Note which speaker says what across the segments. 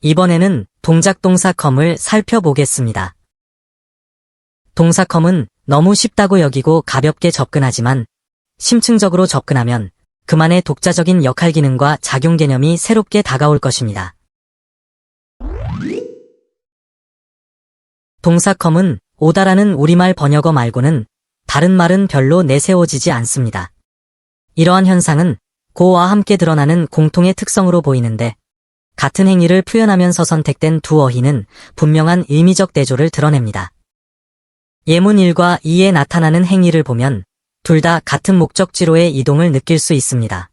Speaker 1: 이번에는 동작 컴을 살펴보겠습니다. 동사 컴은 너무 쉽다고 여기고 가볍게 접근하지만 심층적으로 접근하면 그만의 독자적인 역할 기능과 작용 개념이 새롭게 다가올 것입니다. 동사 컴은 오다라는 우리말 번역어 말고는 다른 말은 별로 내세워지지 않습니다. 이러한 현상은 고와 함께 드러나는 공통의 특성으로 보이는데 같은 행위를 표현하면서 선택된 두 어휘는 분명한 의미적 대조를 드러냅니다. 예문 1과 2에 나타나는 행위를 보면 둘 다 같은 목적지로의 이동을 느낄 수 있습니다.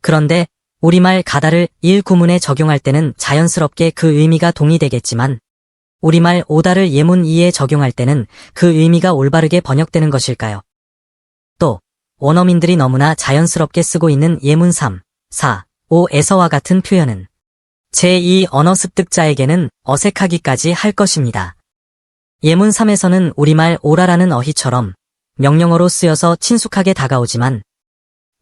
Speaker 1: 그런데 우리말 가다를 1 구문에 적용할 때는 자연스럽게 그 의미가 동의되겠지만 우리말 오다를 예문 2에 적용할 때는 그 의미가 올바르게 번역되는 것일까요? 또 원어민들이 너무나 자연스럽게 쓰고 있는 예문 3, 4, 5에서와 같은 표현은 제2 언어 습득자에게는 어색하기까지 할 것입니다. 예문 3에서는 우리말 오라라는 어휘처럼 명령어로 쓰여서 친숙하게 다가오지만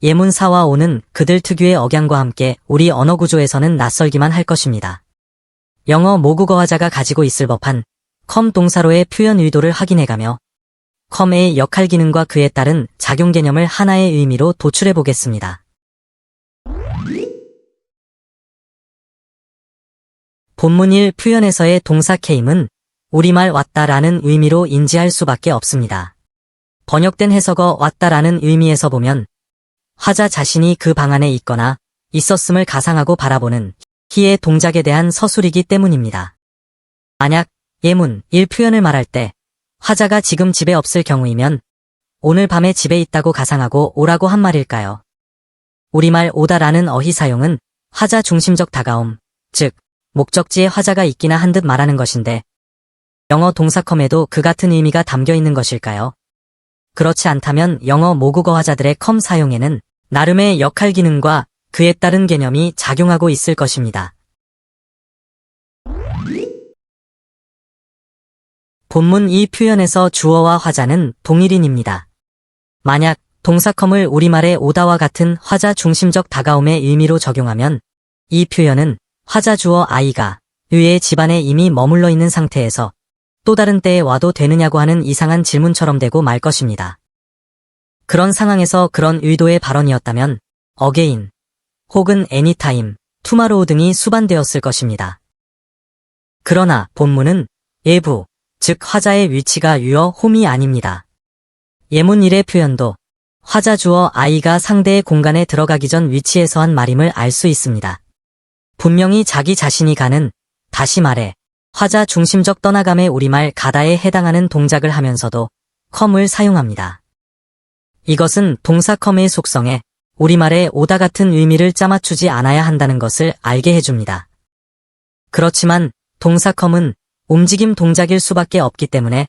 Speaker 1: 예문 4와 5는 그들 특유의 억양과 함께 우리 언어 구조에서는 낯설기만 할 것입니다. 영어 모국어화자가 가지고 있을 법한 컴 동사로의 표현 의도를 확인해가며 컴의 역할 기능과 그에 따른 작용 개념을 하나의 의미로 도출해 보겠습니다. 본문 1 표현에서의 동사 came은 우리말 왔다라는 의미로 인지할 수밖에 없습니다. 번역된 해석어 왔다라는 의미에서 보면 화자 자신이 그 방 안에 있거나 있었음을 가상하고 바라보는 희의 동작에 대한 서술이기 때문입니다. 만약 예문 1 표현을 말할 때 화자가 지금 집에 없을 경우이면 오늘 밤에 집에 있다고 가상하고 오라고 한 말일까요? 우리말 오다라는 어휘 사용은 화자 중심적 다가옴, 즉 목적지에 화자가 있기나 한 듯 말하는 것인데 영어 동사 컴에도 그 같은 의미가 담겨 있는 것일까요? 그렇지 않다면 영어 모국어 화자들의 컴 사용에는 나름의 역할 기능과 그에 따른 개념이 작용하고 있을 것입니다. 본문 이 표현에서 주어와 화자는 동일인입니다. 만약 동사 컴을 우리말의 오다와 같은 화자 중심적 다가옴의 의미로 적용하면 이 표현은 화자 주어 아이가 의의 집안에 이미 머물러 있는 상태에서 또 다른 때에 와도 되느냐고 하는 이상한 질문처럼 되고 말 것입니다. 그런 상황에서 그런 의도의 발언이었다면 again 혹은 anytime, tomorrow 등이 수반되었을 것입니다. 그러나 본문은 예부, 즉 화자의 위치가 유어 홈이 아닙니다. 예문 1의 표현도 화자 주어 아이가 상대의 공간에 들어가기 전 위치에서 한 말임을 알 수 있습니다. 분명히 자기 자신이 가는, 다시 말해 화자 중심적 떠나감의 우리말 가다에 해당하는 동작을 하면서도 컴을 사용합니다. 이것은 동사 컴의 속성에 우리말의 오다 같은 의미를 짜맞추지 않아야 한다는 것을 알게 해줍니다. 그렇지만 동사 컴은 움직임 동작일 수밖에 없기 때문에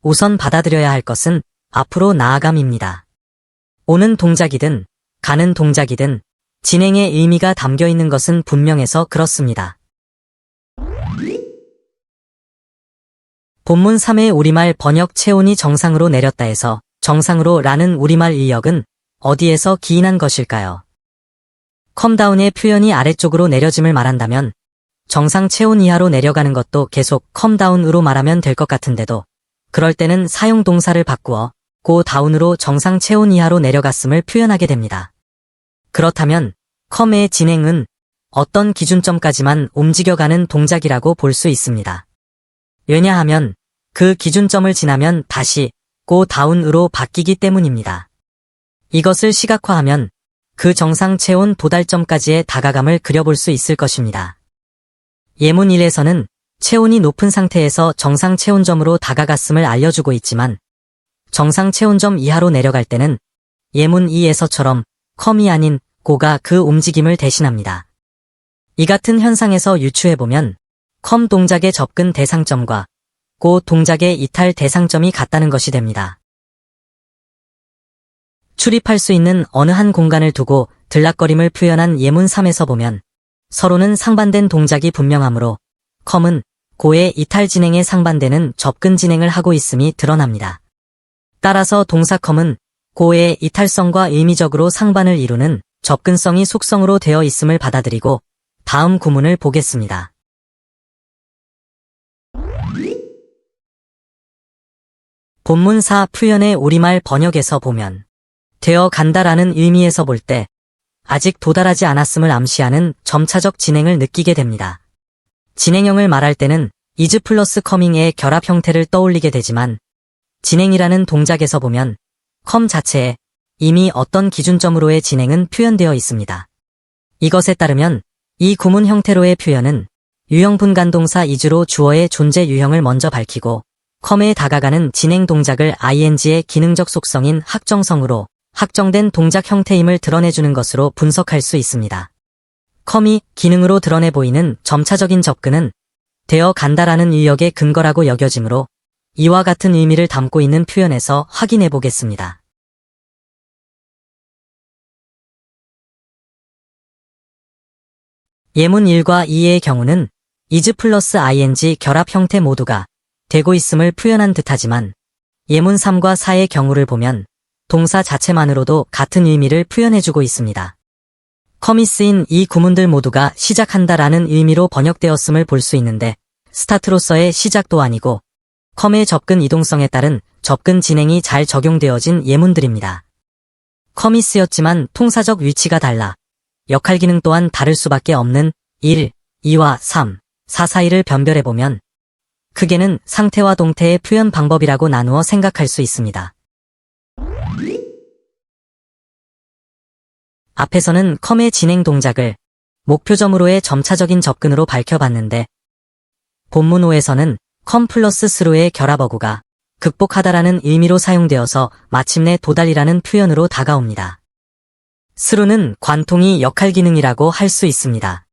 Speaker 1: 우선 받아들여야 할 것은 앞으로 나아감입니다. 오는 동작이든 가는 동작이든 진행의 의미가 담겨 있는 것은 분명해서 그렇습니다. 본문 3의 우리말 번역 체온이 정상으로 내렸다 해서 정상으로 라는 우리말 의역은 어디에서 기인한 것일까요? 컴다운의 표현이 아래쪽으로 내려짐을 말한다면 정상 체온 이하로 내려가는 것도 계속 컴다운으로 말하면 될 것 같은데도 그럴 때는 사용 동사를 바꾸어 고 다운으로 정상 체온 이하로 내려갔음을 표현하게 됩니다. 그렇다면 컴의 진행은 어떤 기준점까지만 움직여가는 동작이라고 볼 수 있습니다. 왜냐하면 그 기준점을 지나면 다시 고 다운으로 바뀌기 때문입니다. 이것을 시각화하면 그 정상 체온 도달점까지의 다가감을 그려볼 수 있을 것입니다. 예문 1에서는 체온이 높은 상태에서 정상 체온점으로 다가갔음을 알려주고 있지만 정상 체온점 이하로 내려갈 때는 예문 2에서처럼 컴이 아닌 고가 그 움직임을 대신합니다. 이 같은 현상에서 유추해보면 컴 동작의 접근 대상점과 고 동작의 이탈 대상점이 같다는 것이 됩니다. 출입할 수 있는 어느 한 공간을 두고 들락거림을 표현한 예문 3에서 보면 서로는 상반된 동작이 분명하므로 컴은 고의 이탈 진행에 상반되는 접근 진행을 하고 있음이 드러납니다. 따라서 동사 컴은 고의 이탈성과 의미적으로 상반을 이루는 접근성이 속성으로 되어 있음을 받아들이고 다음 구문을 보겠습니다. 본문 4 표현의 우리말 번역에서 보면 되어 간다라는 의미에서 볼 때 아직 도달하지 않았음을 암시하는 점차적 진행을 느끼게 됩니다. 진행형을 말할 때는 is 플러스 coming의 결합 형태를 떠올리게 되지만 진행이라는 동작에서 보면 come 자체에 이미 어떤 기준점으로의 진행은 표현되어 있습니다. 이것에 따르면 이 구문 형태로의 표현은 유형 분간동사 is로 주어의 존재 유형을 먼저 밝히고 come에 다가가는 진행 동작을 ing의 기능적 속성인 확정성으로 확정된 동작 형태임을 드러내주는 것으로 분석할 수 있습니다. come이 기능으로 드러내 보이는 점차적인 접근은 되어 간다라는 의역의 근거라고 여겨지므로 이와 같은 의미를 담고 있는 표현에서 확인해 보겠습니다. 예문 1과 2의 경우는 is 플러스 ing 결합 형태 모두가 되고 있음을 표현한 듯하지만 예문 3과 4의 경우를 보면 동사 자체만으로도 같은 의미를 표현해주고 있습니다. come이 쓰인 이 구문들 모두가 시작한다라는 의미로 번역되었음을 볼 수 있는데 스타트로서의 시작도 아니고 come의 접근 이동성에 따른 접근 진행이 잘 적용되어진 예문들입니다. come이 쓰였지만 통사적 위치가 달라 역할 기능 또한 다를 수밖에 없는 1, 2와 3, 4 사이를 변별해보면 크게는 상태와 동태의 표현 방법이라고 나누어 생각할 수 있습니다. 앞에서는 come의 진행 동작을 목표점으로의 점차적인 접근으로 밝혀봤는데 본문 5에서는 come 플러스 through의 결합 어구가 극복하다라는 의미로 사용되어서 마침내 도달이라는 표현으로 다가옵니다. through는 관통이 역할 기능이라고 할 수 있습니다.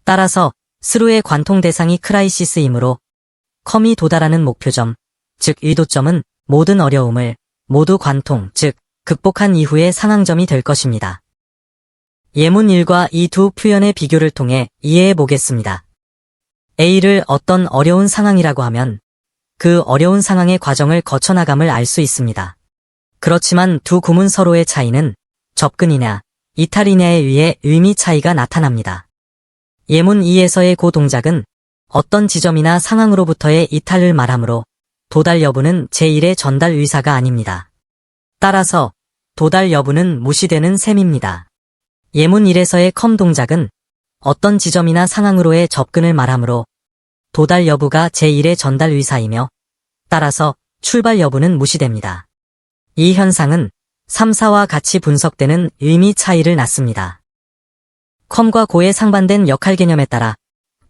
Speaker 1: 따라서 through의 관통 대상이 크라이시스이므로 come이 도달하는 목표점, 즉 의도점은 모든 어려움을 모두 관통, 즉 극복한 이후의 상황점이 될 것입니다. 예문 1과 이 두 표현의 비교를 통해 이해해 보겠습니다. A를 어떤 어려운 상황이라고 하면 그 어려운 상황의 과정을 거쳐나감을 알 수 있습니다. 그렇지만 두 구문 서로의 차이는 접근이냐, 이탈이냐에 의해 의미 차이가 나타납니다. 예문 2에서의 고 동작은 어떤 지점이나 상황으로부터의 이탈을 말하므로 도달 여부는 제1의 전달 의사가 아닙니다. 따라서 도달 여부는 무시되는 셈입니다. 예문 1에서의 come 동작은 어떤 지점이나 상황으로의 접근을 말하므로 도달 여부가 제1의 전달 의사이며 따라서 출발 여부는 무시됩니다. 이 현상은 3, 4와 같이 분석되는 의미 차이를 낳습니다. come과 go의 상반된 역할 개념에 따라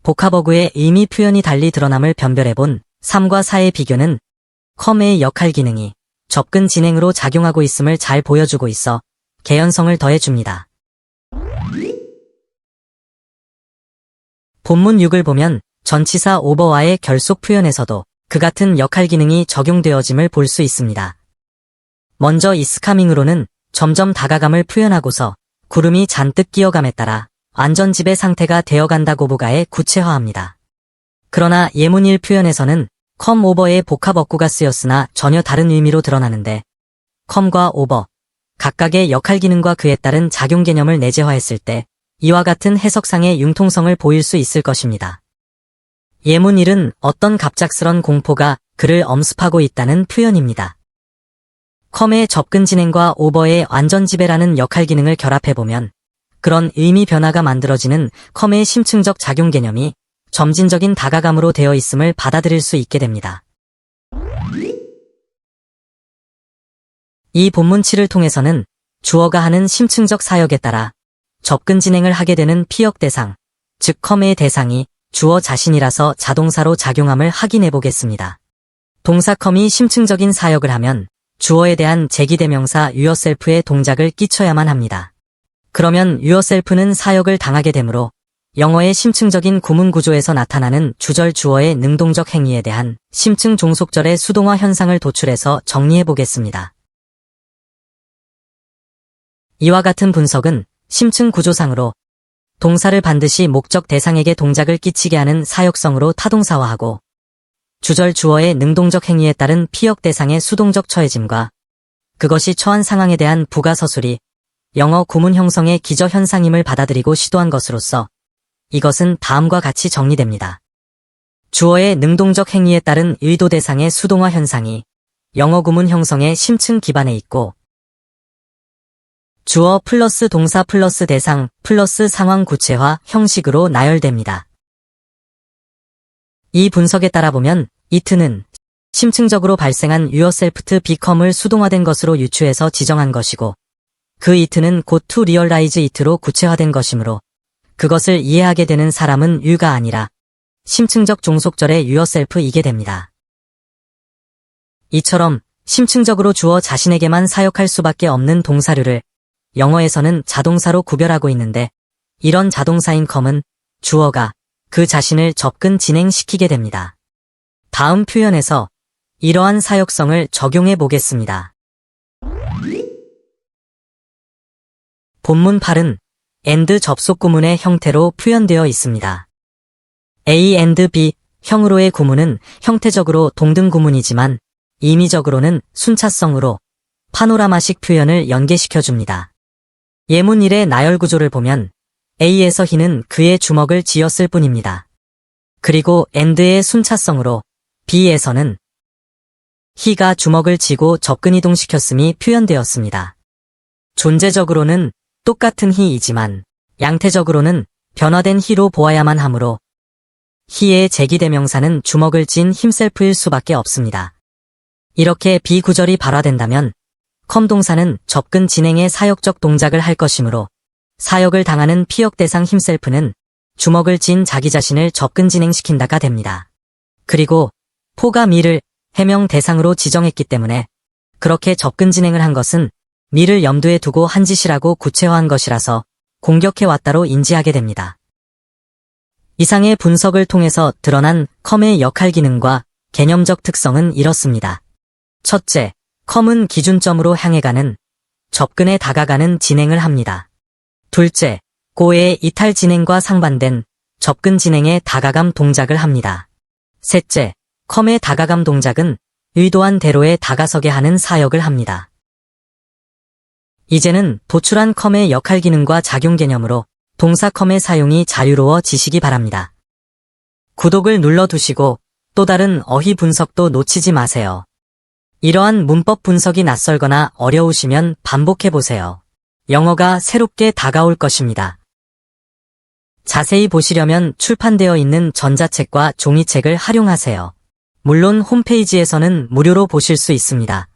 Speaker 1: 복합어구의 의미 표현이 달리 드러남을 변별해본 3과 4의 비교는 come의 역할 기능이 접근 진행으로 작용하고 있음을 잘 보여주고 있어 개연성을 더해줍니다. 본문 6을 보면 전치사 over와의 결속 표현에서도 그 같은 역할 기능이 적용되어짐을 볼 수 있습니다. 먼저 is coming으로는 점점 다가감을 표현하고서 구름이 잔뜩 끼어감에 따라 완전지배 상태가 되어간다고 보가에 구체화합니다. 그러나 예문 1 표현에서는 come over의 복합 어구가 쓰였으나 전혀 다른 의미로 드러나는데 come과 over, 각각의 역할 기능과 그에 따른 작용 개념을 내재화했을 때 이와 같은 해석상의 융통성을 보일 수 있을 것입니다. 예문 1은 어떤 갑작스런 공포가 그를 엄습하고 있다는 표현입니다. come의 접근 진행과 over의 완전 지배라는 역할 기능을 결합해보면 그런 의미 변화가 만들어지는 come의 심층적 작용 개념이 점진적인 다가감으로 되어 있음을 받아들일 수 있게 됩니다. 이 본문 7을 통해서는 주어가 하는 심층적 사역에 따라 접근 진행을 하게 되는 피역 대상, 즉 come의 대상이 주어 자신이라서 자동사로 작용함을 확인해 보겠습니다. 동사 come이 심층적인 사역을 하면 주어에 대한 제기대명사 yourself의 동작을 끼쳐야만 합니다. 그러면 yourself는 사역을 당하게 되므로 영어의 심층적인 구문 구조에서 나타나는 주절 주어의 능동적 행위에 대한 심층 종속절의 수동화 현상을 도출해서 정리해 보겠습니다. 이와 같은 분석은 심층 구조상으로 동사를 반드시 목적 대상에게 동작을 끼치게 하는 사역성으로 타동사화하고 주절 주어의 능동적 행위에 따른 피역 대상의 수동적 처해짐과 그것이 처한 상황에 대한 부가 서술이 영어 구문 형성의 기저 현상임을 받아들이고 시도한 것으로서 이것은 다음과 같이 정리됩니다. 주어의 능동적 행위에 따른 의도 대상의 수동화 현상이 영어 구문 형성의 심층 기반에 있고 주어 플러스 동사 플러스 대상 플러스 상황 구체화 형식으로 나열됩니다. 이 분석에 따라 보면 it는 심층적으로 발생한 yourself to become을 수동화된 것으로 유추해서 지정한 것이고 그 it는 곧 to realize it로 구체화된 것이므로 그것을 이해하게 되는 사람은 you가 아니라 심층적 종속절의 yourself이게 됩니다. 이처럼 심층적으로 주어 자신에게만 사역할 수밖에 없는 동사류를 영어에서는 자동사로 구별하고 있는데 이런 자동사인 come은 주어가 그 자신을 접근 진행시키게 됩니다. 다음 표현에서 이러한 사역성을 적용해 보겠습니다. 본문 8은 and 접속 구문의 형태로 표현되어 있습니다. A and B 형으로의 구문은 형태적으로 동등 구문이지만 임의적으로는 순차성으로 파노라마식 표현을 연계시켜줍니다. 예문 1의 나열 구조를 보면 A에서 he는 그의 주먹을 쥐었을 뿐입니다. 그리고 and의 순차성으로 B에서는 he가 주먹을 쥐고 접근 이동시켰음이 표현되었습니다. 존재적으로는 똑같은 he이지만 양태적으로는 변화된 he로 보아야만 하므로 he의 제기대명사는 주먹을 쥔 himself일 수밖에 없습니다. 이렇게 비구절이 발화된다면 come 동사는 접근 진행의 사역적 동작을 할 것이므로 사역을 당하는 피역 대상 himself는 주먹을 쥔 자기 자신을 접근 진행시킨다가 됩니다. 그리고 포가 me를 해명 대상으로 지정했기 때문에 그렇게 접근 진행을 한 것은 me를 염두에 두고 한 짓이라고 구체화한 것이라서 공격해왔다로 인지하게 됩니다. 이상의 분석을 통해서 드러난 come의 역할 기능과 개념적 특성은 이렇습니다. 첫째, come은 기준점으로 향해 가는, 접근에 다가가는 진행을 합니다. 둘째, go의 이탈 진행과 상반된 접근 진행에 다가감 동작을 합니다. 셋째, come의 다가감 동작은 의도한 대로에 다가서게 하는 사역을 합니다. 이제는 도출한 come의 역할 기능과 작용 개념으로 동사 come의 사용이 자유로워지시기 바랍니다. 구독을 눌러두시고 또 다른 어휘 분석도 놓치지 마세요. 이러한 문법 분석이 낯설거나 어려우시면 반복해보세요. 영어가 새롭게 다가올 것입니다. 자세히 보시려면 출판되어 있는 전자책과 종이책을 활용하세요. 물론 홈페이지에서는 무료로 보실 수 있습니다.